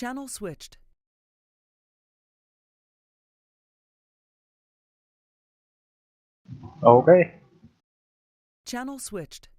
Channel switched. Okay. Channel switched.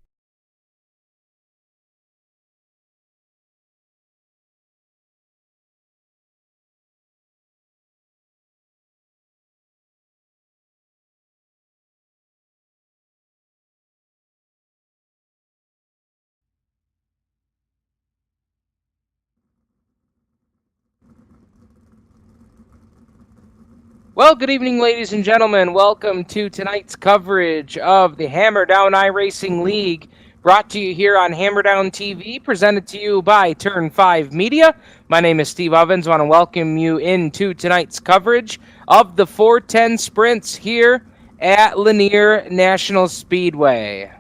Well, good evening, ladies and gentlemen. Welcome to tonight's coverage of the Hammer Down iRacing League, brought to you here on Hammer Down TV, presented to you by Turn 5 Media. My name is Steve Ovens. I want to welcome you into tonight's coverage of the 410 sprints here at Lanier National Speedway.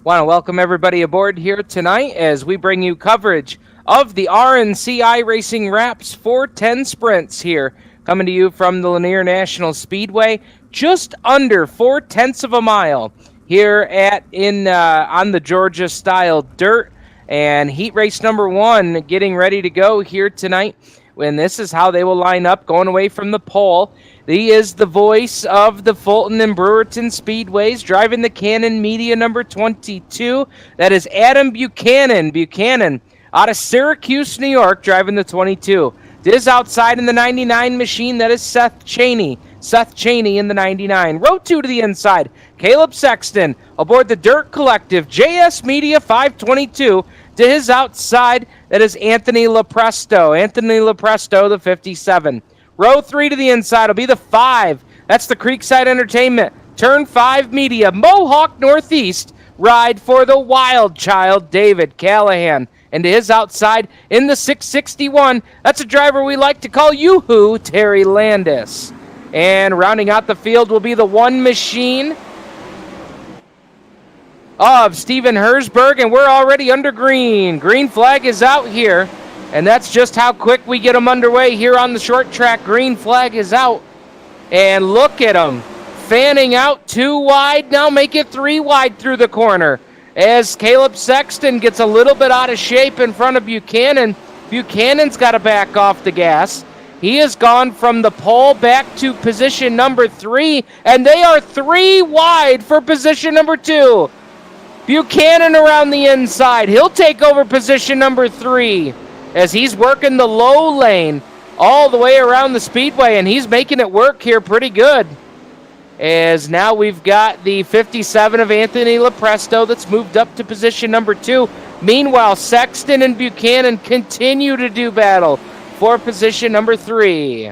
Want to welcome everybody aboard here tonight as we bring you coverage of the RNC iRacing Wraps 410 sprints here, coming to you from the Lanier National Speedway, just under 4/10 of a mile here on the Georgia style dirt, and heat race number 1 getting ready to go here tonight. And this is how they will line up going away from the pole. He is the voice of the Fulton and Brewerton Speedways, driving the Canon Media number 22. That is Adam Buchanan. Buchanan out of Syracuse, New York, driving the 22. This outside in the 99 machine, that is Seth Cheney. Seth Cheney in the 99. Row 2 to the inside, Caleb Sexton aboard the Dirt Collective, JS Media 522. To his outside, that is Anthony Lepresto. Anthony Lepresto, the 57. Row 3 to the inside will be the 5. That's the Creekside Entertainment. Turn 5 Media. Mohawk Northeast. Ride for the Wild Child, David Callahan. And to his outside in the 661, that's a driver we like to call Yoo-Hoo, Terry Landis. And rounding out the field will be the 1 machine of Steven Hersberg, and we're already under green. Green flag is out here, and that's just how quick we get them underway here on the short track. Green flag is out, and look at them fanning out 2 wide, now make it 3 wide through the corner as Caleb Sexton gets a little bit out of shape in front of Buchanan. Buchanan's got to back off the gas. He has gone from the pole back to position number 3, and they are 3 wide for position number 2. Buchanan around the inside. He'll take over position number 3 as he's working the low lane all the way around the speedway, and he's making it work here pretty good. As now we've got the 57 of Anthony Lepresto that's moved up to position number 2. Meanwhile, Sexton and Buchanan continue to do battle for position number 3.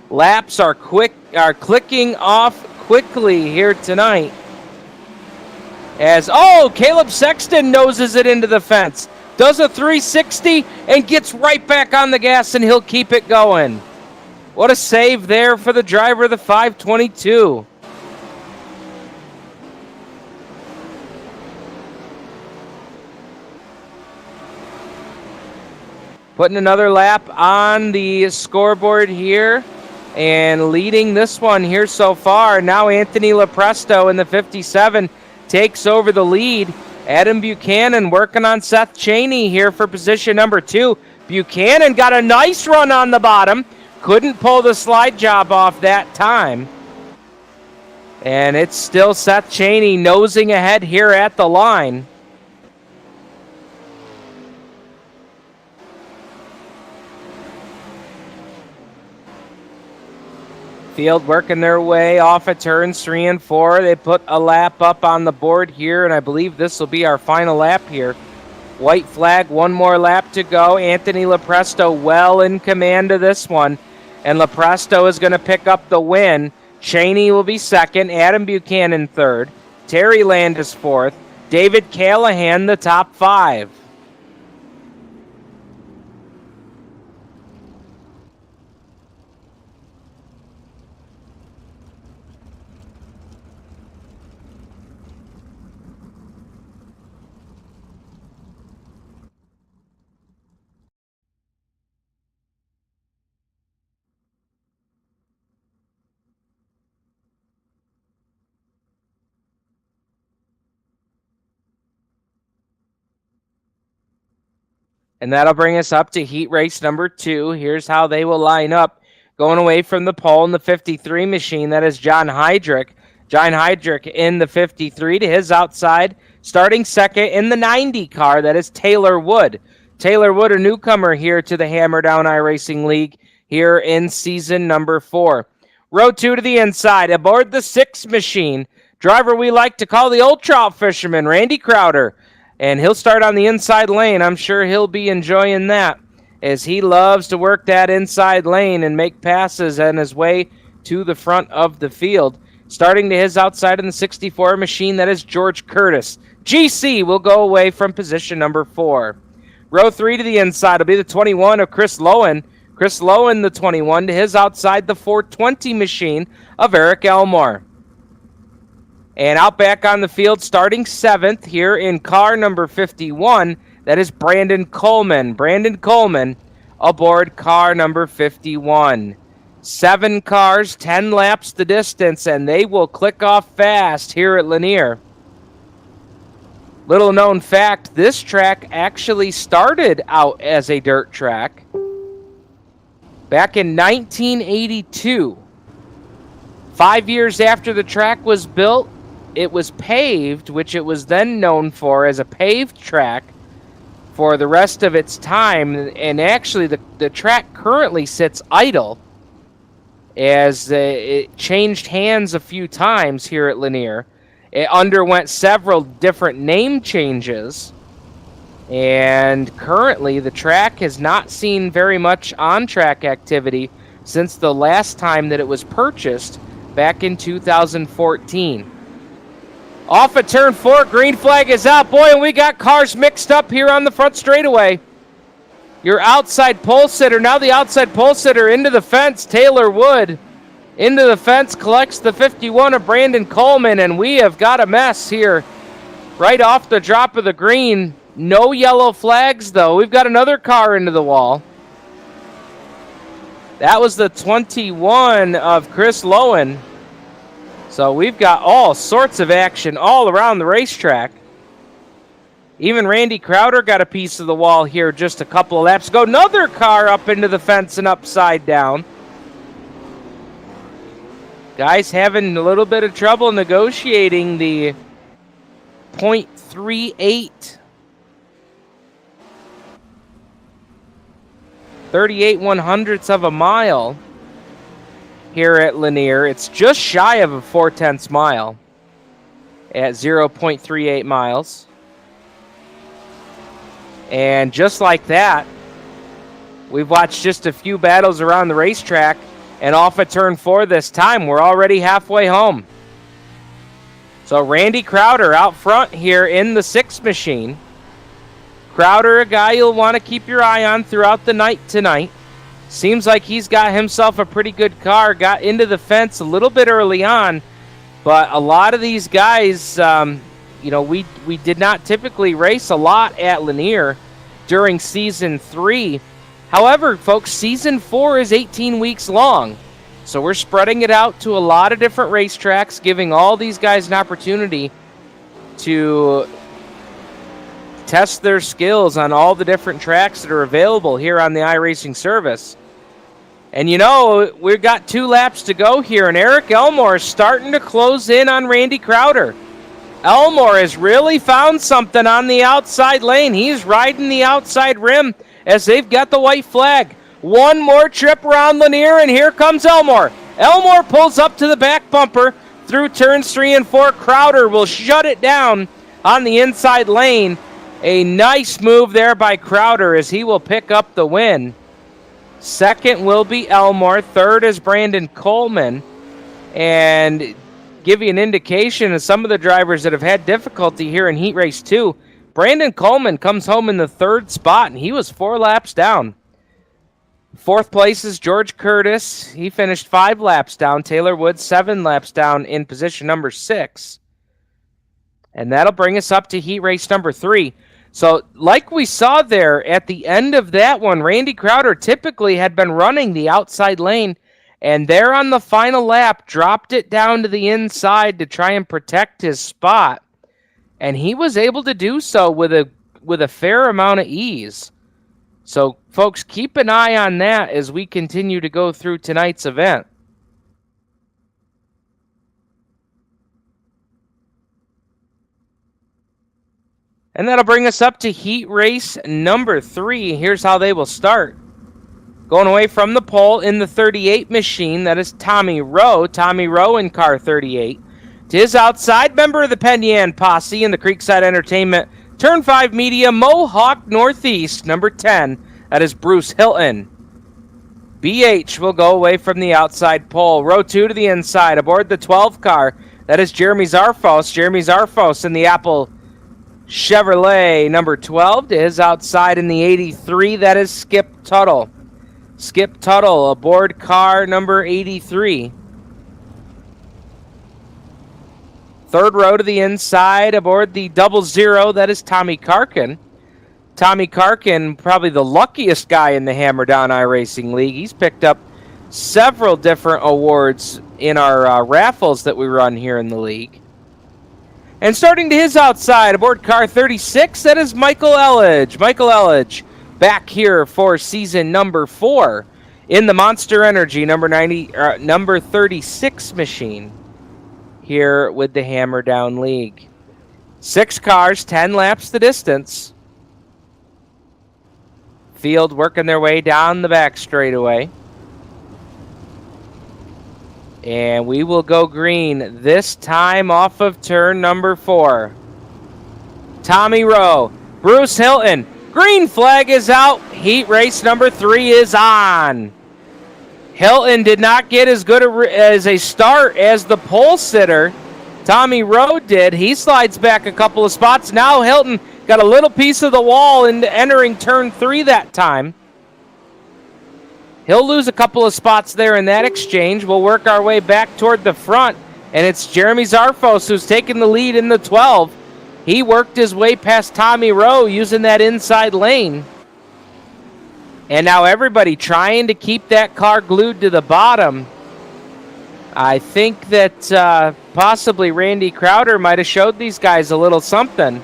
Laps are clicking off quickly here tonight. Caleb Sexton noses it into the fence. Does a 360 and gets right back on the gas, and he'll keep it going. What a save there for the driver of the 522. Putting another lap on the scoreboard here and leading this one here so far. Now Anthony Lepresto in the 57 takes over the lead. Adam Buchanan working on Seth Cheney here for position number 2. Buchanan got a nice run on the bottom. Couldn't pull the slide job off that time. And it's still Seth Cheney nosing ahead here at the line. Field working their way off of turns 3 and 4. They put a lap up on the board here, and I believe this will be our final lap here. White flag, 1 more lap to go. Anthony Lepresto well in command of this one, and Lepresto is going to pick up the win. Cheney will be 2nd, Adam Buchanan 3rd, Terry Landis 4th, David Callahan the top 5. And that'll bring us up to heat race number 2. Here's how they will line up. Going away from the pole in the 53 machine, that is John Heydrich. John Heydrich in the 53 to his outside. Starting second in the 90 car, that is Taylor Wood. Taylor Wood, a newcomer here to the Hammer Down iRacing League here in season number 4. Row 2 to the inside, aboard the 6 machine. Driver we like to call the old trout fisherman, Randy Crowder. And he'll start on the inside lane. I'm sure he'll be enjoying that, as he loves to work that inside lane and make passes on his way to the front of the field. Starting to his outside in the 64 machine, that is George Curtis. GC will go away from position number 4. Row 3 to the inside will be the 21 of Chris Lowen. Chris Lowen, the 21, to his outside, the 420 machine of Eric Elmore. And out back on the field, starting 7th here in car number 51, that is Brandon Coleman. Brandon Coleman aboard car number 51. 7 cars, 10 laps the distance, and they will click off fast here at Lanier. Little known fact, this track actually started out as a dirt track back in 1982. 5 years after the track was built, it was paved, which it was then known for as a paved track for the rest of its time. And actually, the track currently sits idle, as it changed hands a few times here at Lanier. It underwent several different name changes, and currently the track has not seen very much on-track activity since the last time that it was purchased back in 2014. Off at turn 4, green flag is out. Boy, and we got cars mixed up here on the front straightaway. Your outside pole sitter, now the outside pole sitter into the fence, Taylor Wood. Into the fence, collects the 51 of Brandon Coleman, and we have got a mess here right off the drop of the green. No yellow flags, though. We've got another car into the wall. That was the 21 of Chris Lowen. So we've got all sorts of action all around the racetrack. Even Randy Crowder got a piece of the wall here just a couple of laps ago. Another car up into the fence and upside down. Guys having a little bit of trouble negotiating the .38. 38/100ths of a mile here at Lanier. It's just shy of a 4/10 mile at 0.38 miles. And just like that, we've watched just a few battles around the racetrack, and off at turn 4 this time, we're already halfway home. So Randy Crowder out front here in the 6 machine. Crowder, a guy you'll want to keep your eye on throughout the night tonight. Seems like he's got himself a pretty good car. Got into the fence a little bit early on, but a lot of these guys, we did not typically race a lot at Lanier during Season 3. However, folks, Season 4 is 18 weeks long, so we're spreading it out to a lot of different racetracks, giving all these guys an opportunity to test their skills on all the different tracks that are available here on the iRacing service. And we've got 2 laps to go here, and Eric Elmore is starting to close in on Randy Crowder. Elmore has really found something on the outside lane. He's riding the outside rim as they've got the white flag. One more trip around Lanier, and here comes Elmore. Elmore pulls up to the back bumper through turns 3 and 4. Crowder will shut it down on the inside lane. A nice move there by Crowder as he will pick up the win. Second will be Elmore. Third is Brandon Coleman. And give you an indication of some of the drivers that have had difficulty here in Heat Race 2. Brandon Coleman comes home in the 3rd spot, and he was 4 laps down. 4th place is George Curtis. He finished 5 laps down. Taylor Wood, 7 laps down in position number 6. And that'll bring us up to Heat Race number 3. So, like we saw there at the end of that one, Randy Crowder typically had been running the outside lane, and there on the final lap, dropped it down to the inside to try and protect his spot. And he was able to do so with a fair amount of ease. So, folks, keep an eye on that as we continue to go through tonight's event. And that'll bring us up to heat race number 3. Here's how they will start. Going away from the pole in the 38 machine, that is Tommy Rowe. Tommy Rowe in car 38. To his outside, member of the Penyan Posse in the Creekside Entertainment Turn 5 Media Mohawk Northeast, number 10. That is Bruce Hilton. BH will go away from the outside pole. Row 2 to the inside. Aboard the 12 car, that is Jeremy Zarfos. Jeremy Zarfos in the Apple Chevrolet, number 12. To his outside in the 83, that is Skip Tuttle. Skip Tuttle aboard car number 83. Third row to the inside aboard the 00, that is Tommy Karkin. Tommy Karkin, probably the luckiest guy in the Hammer Down iRacing League. He's picked up several different awards in our raffles that we run here in the league. And starting to his outside aboard car 36, that is Michael Elledge. Michael Elledge back here for season number 4 in the Monster Energy number 36 machine here with the Hammer Down League. 6 cars, 10 laps the distance. Field working their way down the back straightaway. And we will go green this time off of turn number 4. Tommy Rowe, Bruce Hilton. Green flag is out. Heat race number 3 is on. Hilton did not get as good as a start as the pole sitter Tommy Rowe did. He slides back a couple of spots. Now Hilton got a little piece of the wall in entering turn 3 that time. He'll lose a couple of spots there in that exchange. We'll work our way back toward the front, and it's Jeremy Zarfos who's taking the lead in the 12. He worked his way past Tommy Rowe using that inside lane. And now everybody trying to keep that car glued to the bottom. I think that possibly Randy Crowder might have showed these guys a little something,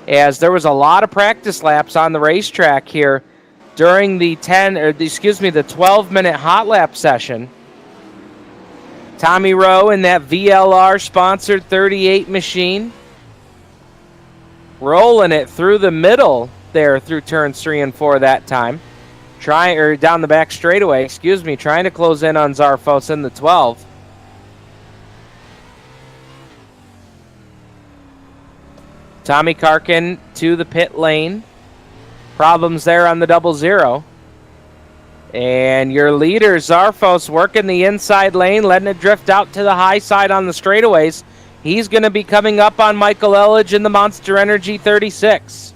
as there was a lot of practice laps on the racetrack here during the 12-minute hot lap session. Tommy Rowe in that VLR-sponsored 38 machine, rolling it through the middle there through turns 3 and 4 that time. Down the back straightaway, trying to close in on Zarfos in the 12. Tommy Karkin to the pit lane. Problems there on the 00. And your leader, Zarfos, working the inside lane, letting it drift out to the high side on the straightaways. He's going to be coming up on Michael Elledge in the Monster Energy 36.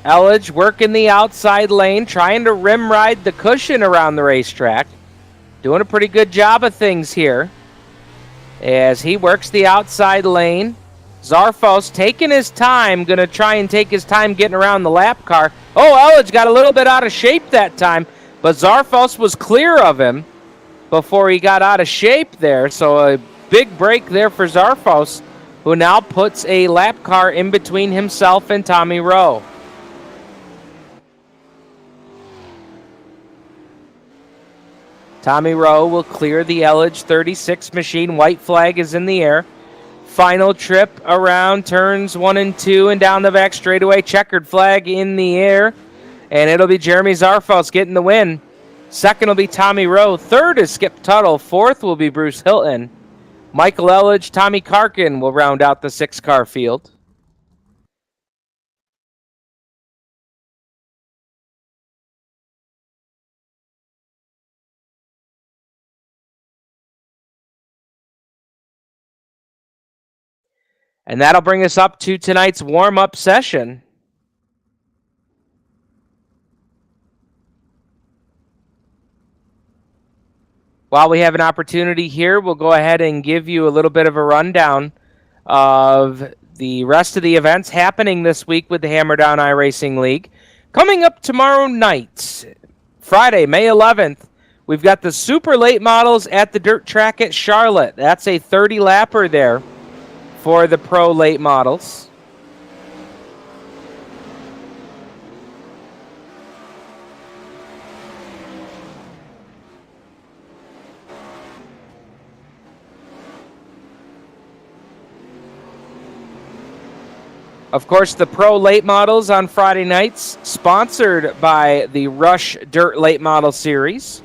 Elledge working the outside lane, trying to rim ride the cushion around the racetrack. Doing a pretty good job of things here as he works the outside lane. Zarfos taking his time, going to try and take his time getting around the lap car. Oh, Elledge got a little bit out of shape that time, but Zarfos was clear of him before he got out of shape there. So a big break there for Zarfos, who now puts a lap car in between himself and Tommy Rowe. Tommy Rowe will clear the Elledge 36 machine. White flag is in the air. Final trip around turns 1 and 2 and down the back straightaway. Checkered flag in the air. And it'll be Jeremy Zarfos getting the win. Second will be Tommy Rowe. Third is Skip Tuttle. Fourth will be Bruce Hilton. Michael Elledge, Tommy Karkin will round out the 6-car field. And that'll bring us up to tonight's warm-up session. While we have an opportunity here, we'll go ahead and give you a little bit of a rundown of the rest of the events happening this week with the Hammer Down iRacing League. Coming up tomorrow night, Friday, May 11th, we've got the super late models at the dirt track at Charlotte. That's a 30-lapper there for the pro late models. Of course, the Pro Late Models on Friday nights, sponsored by the Rush Dirt Late Model Series.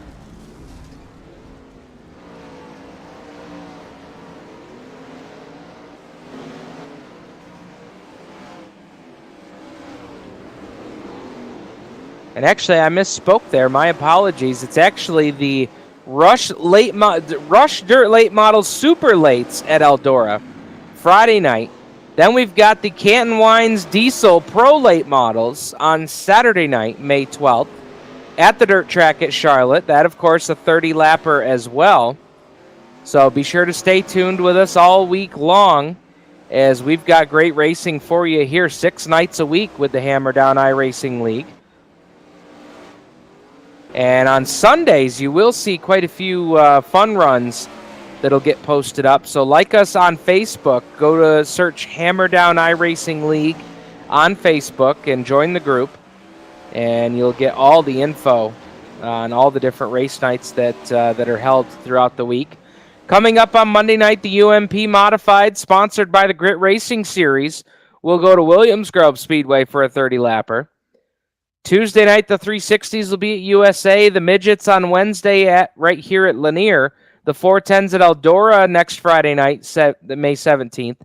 And actually, I misspoke there. My apologies. It's actually the Rush Dirt Late Model Super Lates at Eldora, Friday night. Then we've got the Canton Wines Diesel Pro Late Models on Saturday night, May 12th, at the dirt track at Charlotte. That, of course, a 30-lapper as well. So be sure to stay tuned with us all week long, as we've got great racing for you here 6 nights a week with the Hammer Down iRacing League. And on Sundays, you will see quite a few fun runs that'll get posted up. So like us on Facebook. Go to search Hammer Down iRacing League on Facebook and join the group. And you'll get all the info on all the different race nights that are held throughout the week. Coming up on Monday night, the UMP Modified, sponsored by the Grit Racing Series, will go to Williams Grove Speedway for a 30-lapper. Tuesday night, the 360s will be at USA. The Midgets on Wednesday right here at Lanier. The 410s at Eldora next Friday night, May 17th.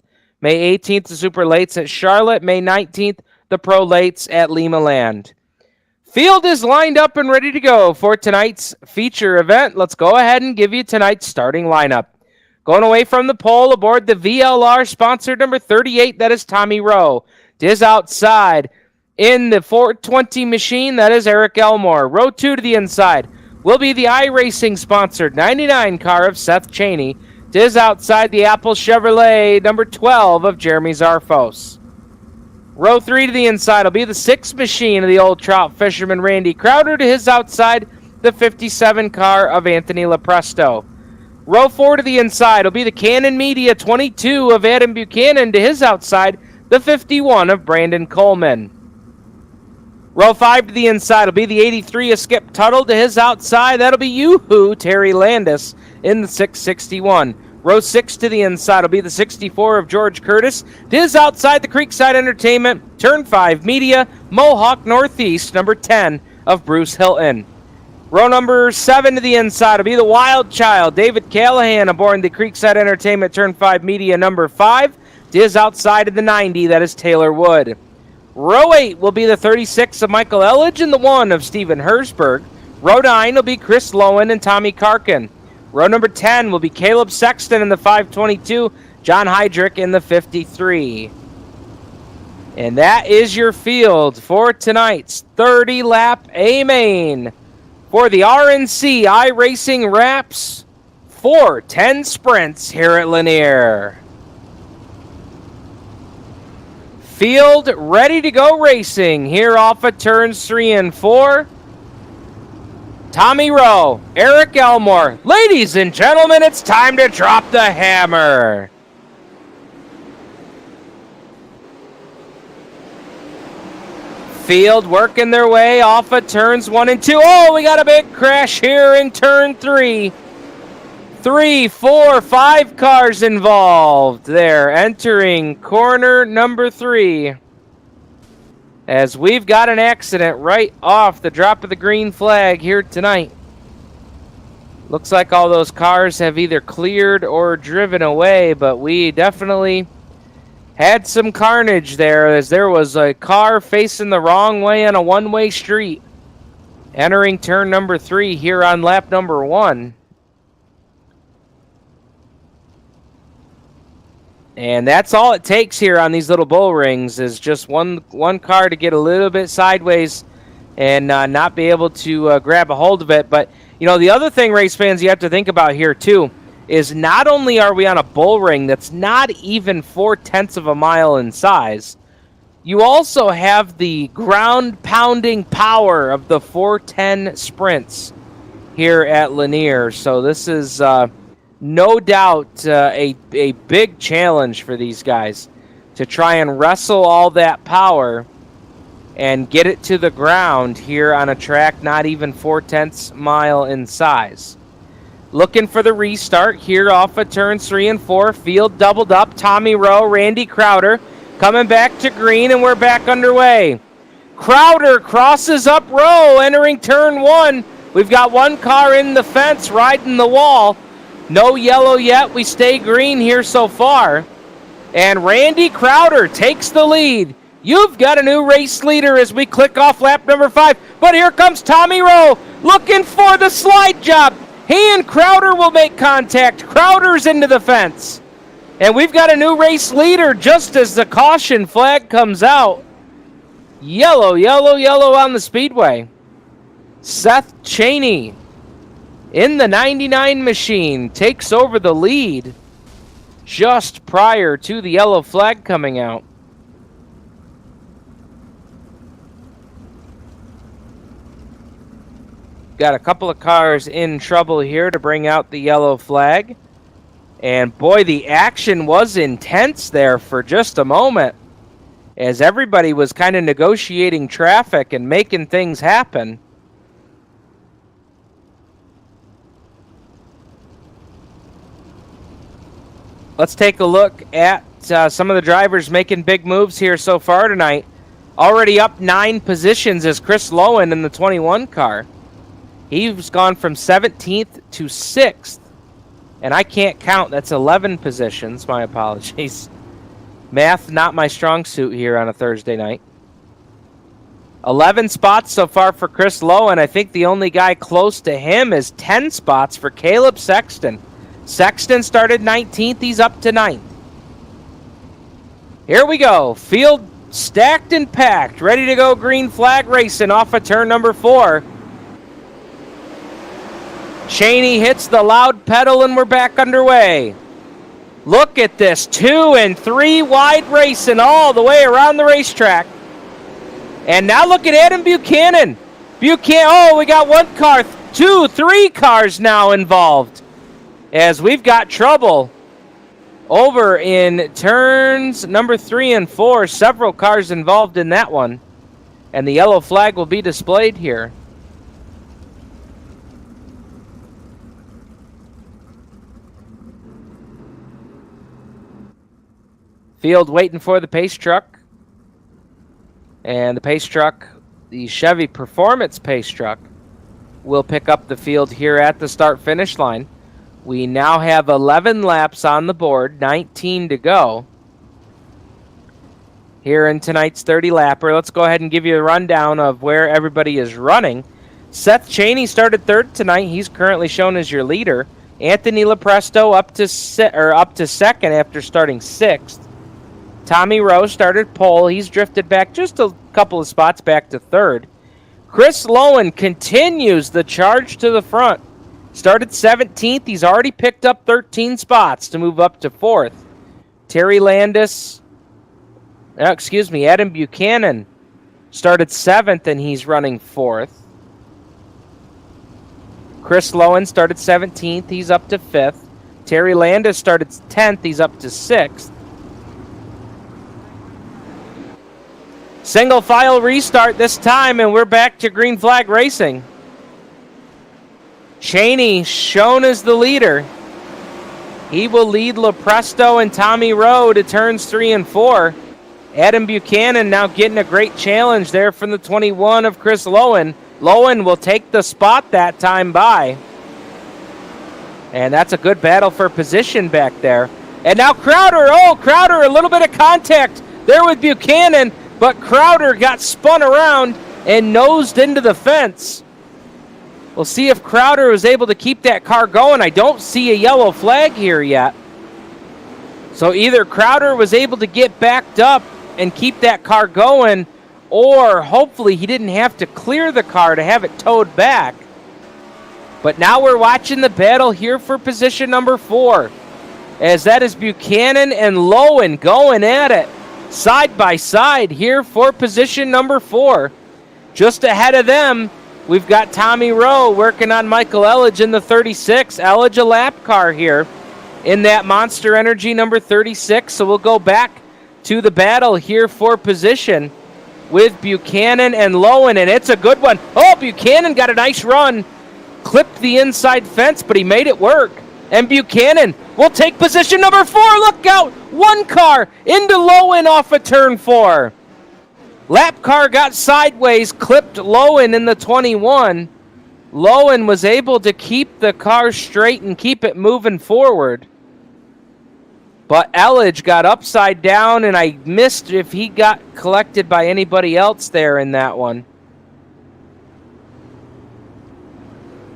May 18th, the Super Lates at Charlotte. May 19th, the Pro Lates at Lima Land. Field is lined up and ready to go for tonight's feature event. Let's go ahead and give you tonight's starting lineup. Going away from the pole aboard the VLR sponsored number 38, that is Tommy Rowe. Diz outside. In the 420 machine, that is Eric Elmore. Row 2 to the inside will be the iRacing sponsored 99 car of Seth Cheney. Diz outside the Apple Chevrolet number 12 of Jeremy Zarfos. Row 3 to the inside will be the 6 machine of the old trout fisherman Randy Crowder. To his outside, the 57 car of Anthony Lepresto. Row 4 to the inside will be the Canon Media 22 of Adam Buchanan. To his outside, the 51 of Brandon Coleman. Row 5 to the inside will be the 83 of Skip Tuttle. To his outside, that'll be Yoo-Hoo Terry Landis in the 661. Row 6 to the inside will be the 64 of George Curtis. To his outside, the Creekside Entertainment, Turn 5 Media, Mohawk Northeast, number 10 of Bruce Hilton. Row number 7 to the inside will be the Wild Child, David Callahan aboard the Creekside Entertainment, Turn 5 Media, number 5. To his outside of the 90, that is Taylor Wood. Row 8 will be the 36 of Michael Elledge and the 1 of Steven Hersberg. Row 9 will be Chris Lowen and Tommy Karkin. Row number 10 will be Caleb Sexton in the 522, John Heydrich in the 53. And that is your field for tonight's 30-lap A-Main for the RNC iRacing Wraps 410 Sprints here at Lanier. Field ready to go racing here off of turns 3 and 4. Tommy Rowe, Eric Elmore. Ladies and gentlemen, it's time to drop the hammer. Field working their way off of turns 1 and 2. Oh, we got a big crash here in turn 3. 3, 4, 5 cars involved there, entering corner number 3. As we've got an accident right off the drop of the green flag here tonight. Looks like all those cars have either cleared or driven away, but we definitely had some carnage there, as there was a car facing the wrong way on a one-way street, entering turn number 3 here on lap number 1. And that's all it takes here on these little bull rings, is just one car to get a little bit sideways and not be able to grab a hold of it. But, you know, the other thing, race fans, you have to think about here, too, is not only are we on a bull ring that's not even 0.4 of a mile in size, you also have the ground-pounding power of the 410 sprints here at Lanier. So this is no doubt a big challenge for these guys to try and wrestle all that power and get it to the ground here on a track not even 0.4 mile in size. Looking for the restart here off of turns 3 and 4. Field doubled up. Tommy Rowe, Randy Crowder. coming back to green, and we're back underway. Crowder crosses up row, entering turn 1. We've got one car in the fence, riding the wall. No yellow yet. We stay green here so far. And Randy Crowder takes the lead. You've got a new race leader as we click off lap number 5. But here comes Tommy Rowe looking for the slide job. He and Crowder will make contact. Crowder's into the fence. And we've got a new race leader just as the caution flag comes out. Yellow, yellow, yellow on the speedway. Seth Cheney in the 99 machine takes over the lead just prior to the yellow flag coming out. Got a couple of cars in trouble here to bring out the yellow flag. And boy, the action was intense there for just a moment as everybody was kind of negotiating traffic and making things happen. Let's take a look at some of the drivers making big moves here so far tonight. Already up 9 positions is Chris Lowen in the 21 car. He's gone from 17th to 6th. And I can't count. That's 11 positions. My apologies. Math, not my strong suit here on a Thursday night. 11 spots so far for Chris Lowen. I think the only guy close to him is 10 spots for Caleb Sexton. Sexton started 19th. He's up to 9th. Here we go. Field stacked and packed. Ready to go green flag racing off of turn number 4. Cheney hits the loud pedal and we're back underway. Look at this. 2 and 3 wide racing all the way around the racetrack. And now look at Adam Buchanan. Oh, we got 1 car, 2, 3 cars now involved. As we've got trouble over in turns number 3 and 4. Several cars involved in that one. And the yellow flag will be displayed here. Field waiting for the pace truck. And the pace truck, the Chevy Performance pace truck, will pick up the field here at the start-finish line. We now have 11 laps on the board, 19 to go here in tonight's 30-lapper. Let's go ahead and give you a rundown of where everybody is running. Seth Cheney started 3rd tonight. He's currently shown as your leader. Anthony Lepresto up to 2nd after starting 6th. Tommy Rowe started pole. He's drifted back just a couple of spots back to 3rd. Chris Lowen continues the charge to the front. Started 17th. He's already picked up 13 spots to move up to 4th. Adam Buchanan started 7th and he's running 4th. Chris Lowen started 17th. He's up to 5th. Terry Landis started 10th. He's up to 6th. Single file restart this time, and we're back to green flag racing. Cheney shown as the leader. He will lead Lepresto and Tommy Rowe to turns 3 and 4. Adam Buchanan now getting a great challenge there from the 21 of Chris Lowen. Lowen will take the spot that time by. And that's a good battle for position back there. And now Crowder. Crowder, a little bit of contact there with Buchanan. But Crowder got spun around and nosed into the fence. We'll see if Crowder was able to keep that car going. I don't see a yellow flag here yet. So either Crowder was able to get backed up and keep that car going, or hopefully he didn't have to clear the car to have it towed back. But now we're watching the battle here for position number 4, as that is Buchanan and Lowen going at it. Side by side here for position number 4. Just ahead of them, we've got Tommy Rowe working on Michael Elledge in the 36. Elledge a lap car here in that Monster Energy number 36. So we'll go back to the battle here for position with Buchanan and Lowen, and it's a good one. Oh, Buchanan got a nice run. Clipped the inside fence, but he made it work. And Buchanan will take position number 4. Look out! One car into Lowen off of turn 4. Lap car got sideways, clipped Lowen in the 21. Lowen was able to keep the car straight and keep it moving forward. But Elledge got upside down, and I missed if he got collected by anybody else there in that one.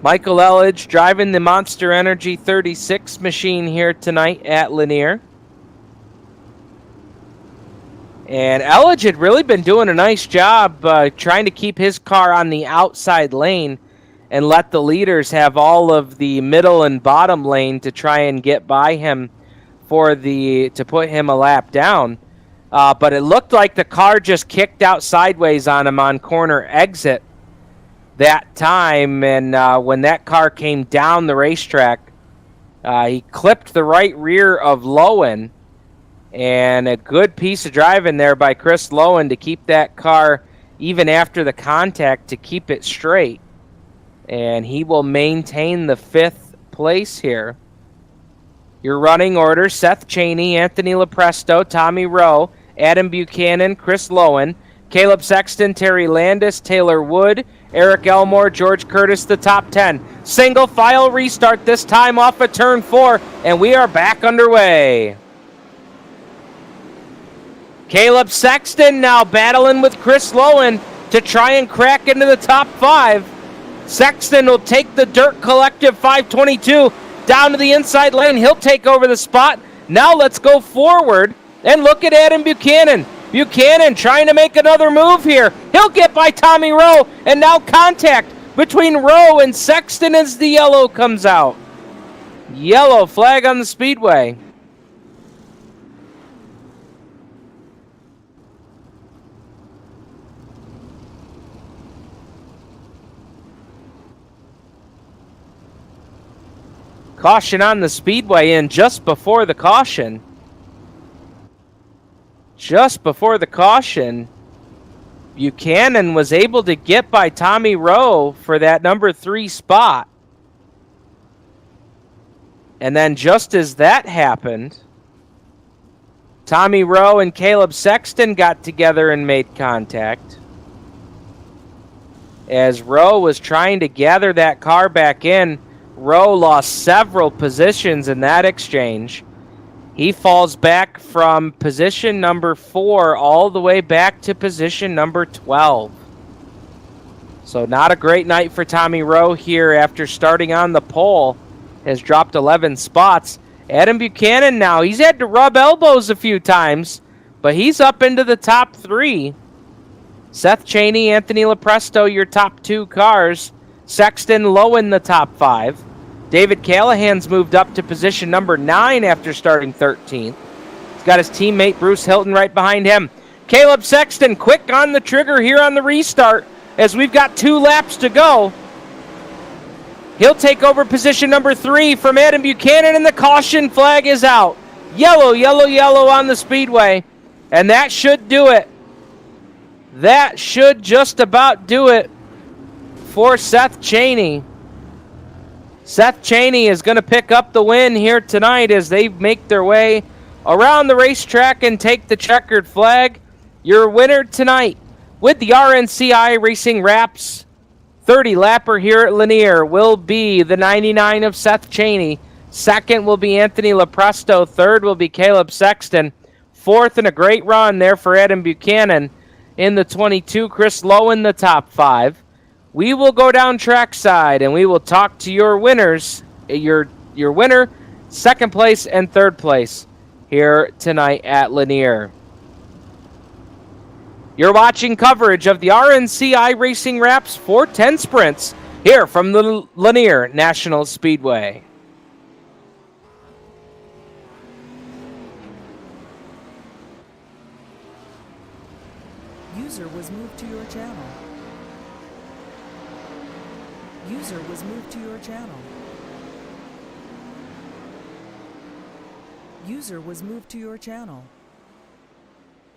Michael Elledge driving the Monster Energy 36 machine here tonight at Lanier. And Elledge had really been doing a nice job trying to keep his car on the outside lane and let the leaders have all of the middle and bottom lane to try and get by him to put him a lap down. But it looked like the car just kicked out sideways on him on corner exit that time, and when that car came down the racetrack, he clipped the right rear of Lowen, and a good piece of driving there by Chris Lowen to keep that car, even after the contact, to keep it straight. And he will maintain the 5th place here. Your running order: Seth Cheney, Anthony Lepresto, Tommy Rowe, Adam Buchanan, Chris Lowen, Caleb Sexton, Terry Landis, Taylor Wood, Eric Elmore, George Curtis, the top 10. Single file restart, this time off of turn 4, and we are back underway. Caleb Sexton now battling with Chris Lowen to try and crack into the top 5. Sexton will take the Dirt Collective 522 down to the inside lane. He'll take over the spot. Now let's go forward and look at Adam Buchanan. Buchanan trying to make another move here. He'll get by Tommy Rowe, and now contact between Rowe and Sexton as the yellow comes out. Yellow flag on the speedway. Caution on the speedway, and just before the caution, Buchanan was able to get by Tommy Rowe for that number 3 spot. And then just as that happened, Tommy Rowe and Caleb Sexton got together and made contact. As Rowe was trying to gather that car back in, Rowe lost several positions in that exchange. He falls back from position number 4 all the way back to position number 12. So not a great night for Tommy Rowe here after starting on the pole. Has dropped 11 spots. Adam Buchanan now, he's had to rub elbows a few times, but he's up into the top 3. Seth Cheney, Anthony Lepresto, your top 2 cars. Sexton, Lowen, the top 5. David Callahan's moved up to position number 9 after starting 13th. He's got his teammate Bruce Hilton right behind him. Caleb Sexton quick on the trigger here on the restart as we've got 2 laps to go. He'll take over position number 3 from Adam Buchanan, and the caution flag is out. Yellow, yellow, yellow on the speedway. And that should do it. That should just about do it for Seth Cheney. Seth Cheney is going to pick up the win here tonight as they make their way around the racetrack and take the checkered flag. Your winner tonight with the RNCI Racing Wraps 30-lapper here at Lanier will be the 99 of Seth Cheney. Second will be Anthony Lepresto. Third will be Caleb Sexton. Fourth, and a great run there for Adam Buchanan in the 22. Chris Lowen, the top 5. We will go down trackside and we will talk to your winners, your winner, second place, and third place here tonight at Lanier. You're watching coverage of the RNCI Racing Wraps 410 Sprints here from the Lanier National Speedway. User was moved to your channel. User was moved to your channel. User was moved to your channel.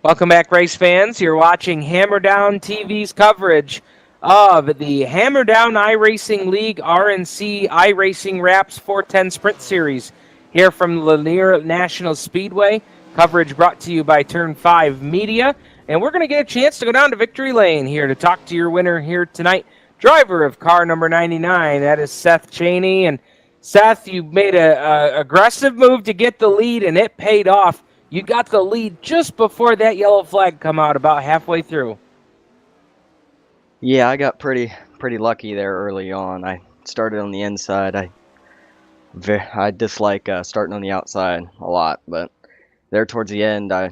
Welcome back, race fans. You're watching Hammer Down TV's coverage of the Hammer Down iRacing League RNC iRacing Wraps 410 Sprint Series here from Lanier National Speedway. Coverage brought to you by Turn 5 Media. And we're going to get a chance to go down to Victory Lane here to talk to your winner here tonight. Driver of car number 99, that is Seth Cheney. And Seth, you made a aggressive move to get the lead, and it paid off. You got the lead just before that yellow flag come out, about halfway through. Yeah, I got pretty lucky there early on. I started on the inside. I dislike starting on the outside a lot, but there towards the end, I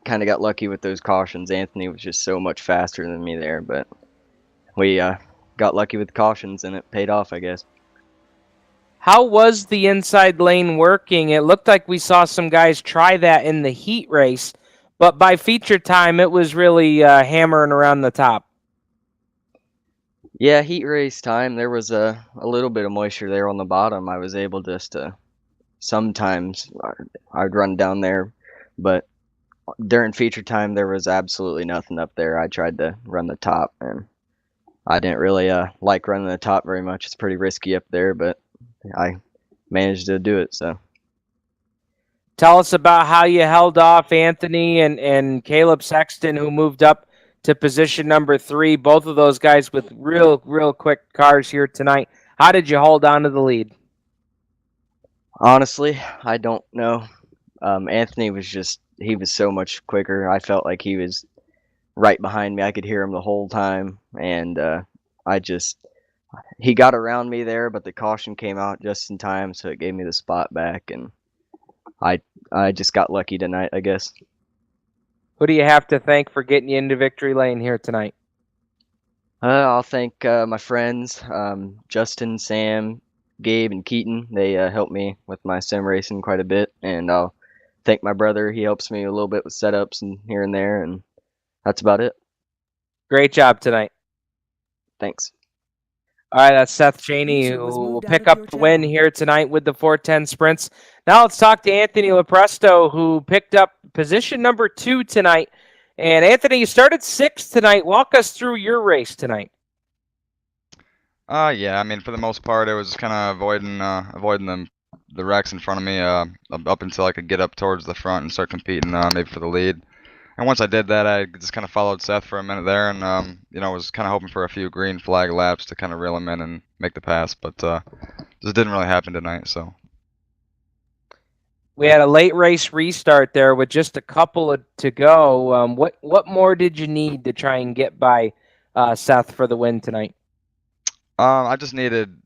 kind of got lucky with those cautions. Anthony was just so much faster than me there, but we got lucky with the cautions, and it paid off, I guess. How was the inside lane working? It looked like we saw some guys try that in the heat race, but by feature time, it was really hammering around the top. Yeah, heat race time, there was a little bit of moisture there on the bottom. I was able just to sometimes I'd run down there, but during feature time there was absolutely nothing up there. I tried to run the top, and I didn't really like running the top very much. It's pretty risky up there, but I managed to do it. So Tell us about how you held off Anthony and Caleb Sexton, who moved up to position number 3. Both of those guys with real quick cars here tonight. How did you hold on to the lead? honestly, I don't know. Anthony was he was so much quicker. I felt like he was right behind me. I could hear him the whole time, and he got around me there, but the caution came out just in time, so it gave me the spot back, and I just got lucky tonight, I guess. Who do you have to thank for getting you into victory lane here tonight? I'll thank my friends, Justin, Sam, Gabe, and Keaton. They helped me with my sim racing quite a bit, and I'll thank my brother. He helps me a little bit with setups and here and there, and that's about it. Great job tonight. Thanks. All right, that's Seth Cheney, User who was will moved out pick of up your the win channel. here tonight with the 410 sprints. Now let's talk to Anthony Lepresto, who picked up position number 2 tonight. And Anthony, you started 6th tonight. Walk us through your race tonight. Yeah, I mean, for the most part, it was kind of avoiding the wrecks in front of me up until I could get up towards the front and start competing maybe for the lead. And once I did that, I just kind of followed Seth for a minute there, and was kind of hoping for a few green flag laps to kind of reel him in and make the pass, but just didn't really happen tonight. So We had a late race restart there with just a couple to go. What more did you need to try and get by Seth for the win tonight? I just needed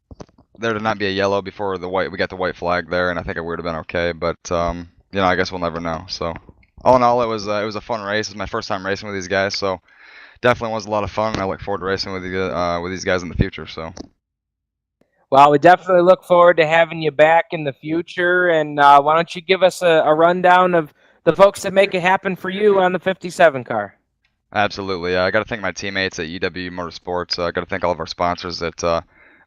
there to not be a yellow before we got the white flag there, and I think it would have been okay. But I guess we'll never know. So all in all, it was a fun race. It was my first time racing with these guys, so definitely was a lot of fun. And I look forward to racing with these guys in the future. So. Well, we definitely look forward to having you back in the future. And why don't you give us a rundown of the folks that make it happen for you on the 57 car? Absolutely. I got to thank my teammates at UW Motorsports. I got to thank all of our sponsors at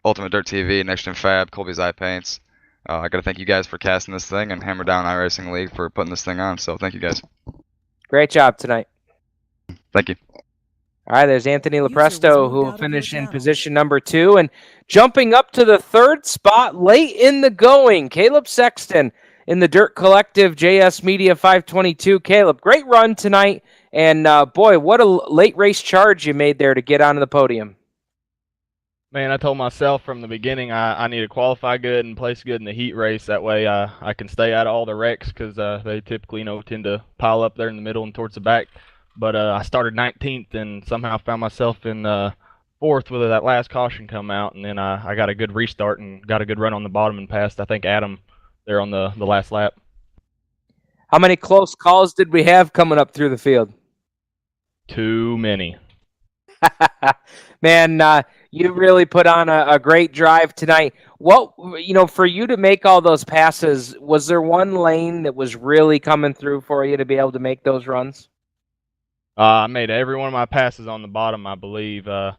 Ultimate Dirt TV, Next Gen Fab, Colby's Eye Paints. I got to thank you guys for casting this thing, and Hammer Down iRacing League for putting this thing on. So thank you guys. Great job tonight. Thank you. All right, there's Anthony User was Lepresto, moved who will out of finish your in channel. position number 2. And jumping up to the 3rd spot late in the going, Caleb Sexton in the Dirt Collective JS Media 522. Caleb, great run tonight. And boy, what a late race charge you made there to get onto the podium. Man, I told myself from the beginning I need to qualify good and place good in the heat race. That way I can stay out of all the wrecks because they typically tend to pile up there in the middle and towards the back. But I started 19th and somehow found myself in 4th with that last caution come out. And then I got a good restart and got a good run on the bottom and passed, I think, Adam there on the last lap. How many close calls did we have coming up through the field? Too many. Man, you really put on a great drive tonight. What, for you to make all those passes, was there one lane that was really coming through for you to be able to make those runs? I made every one of my passes on the bottom, I believe. I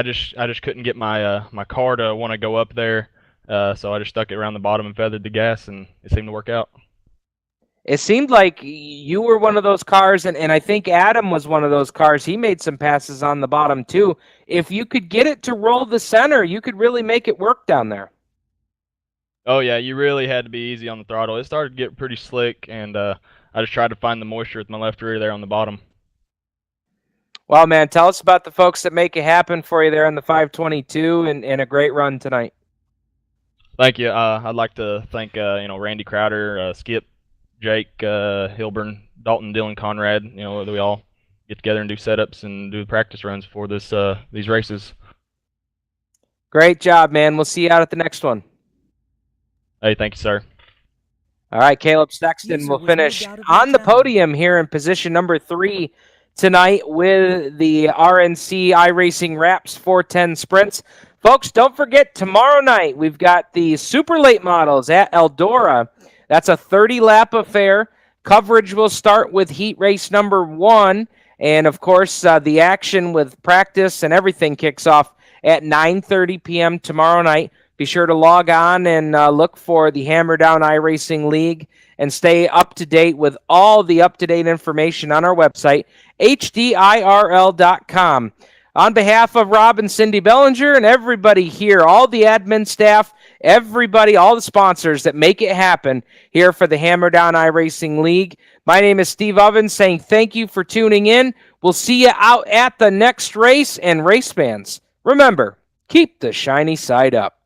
just couldn't get my my car to want to go up there, so I just stuck it around the bottom and feathered the gas, and it seemed to work out. It seemed like you were one of those cars, and I think Adam was one of those cars. He made some passes on the bottom too. If you could get it to roll the center, you could really make it work down there. Oh yeah, you really had to be easy on the throttle. It started to get pretty slick, and I just tried to find the moisture with my left rear there on the bottom. Well, man, tell us about the folks that make it happen for you there in the 522 and a great run tonight. Thank you. I'd like to thank Randy Crowder, Skip, Jake, Hilburn, Dalton, Dylan, Conrad. That we all get together and do setups and do practice runs for these races. Great job, man. We'll see you out at the next one. Hey, thank you, sir. All right, Caleb Sexton will finish on the podium here in position number 3 tonight with the RNC iRacing Wraps 410 Sprints. Folks, don't forget, tomorrow night we've got the super late models at Eldora. That's a 30-lap affair. Coverage will start with heat race number 1. And, of course, the action with practice and everything kicks off at 9:30 p.m. tomorrow night. Be sure to log on and look for the Hammer Down iRacing League and stay up to date with all the up-to-date information on our website, HDIRL.com. On behalf of Rob and Cindy Bellinger and everybody here, all the admin staff, everybody, all the sponsors that make it happen here for the Hammer Down iRacing League, my name is Steve Ovens saying thank you for tuning in. We'll see you out at the next race, and race fans, remember, keep the shiny side up.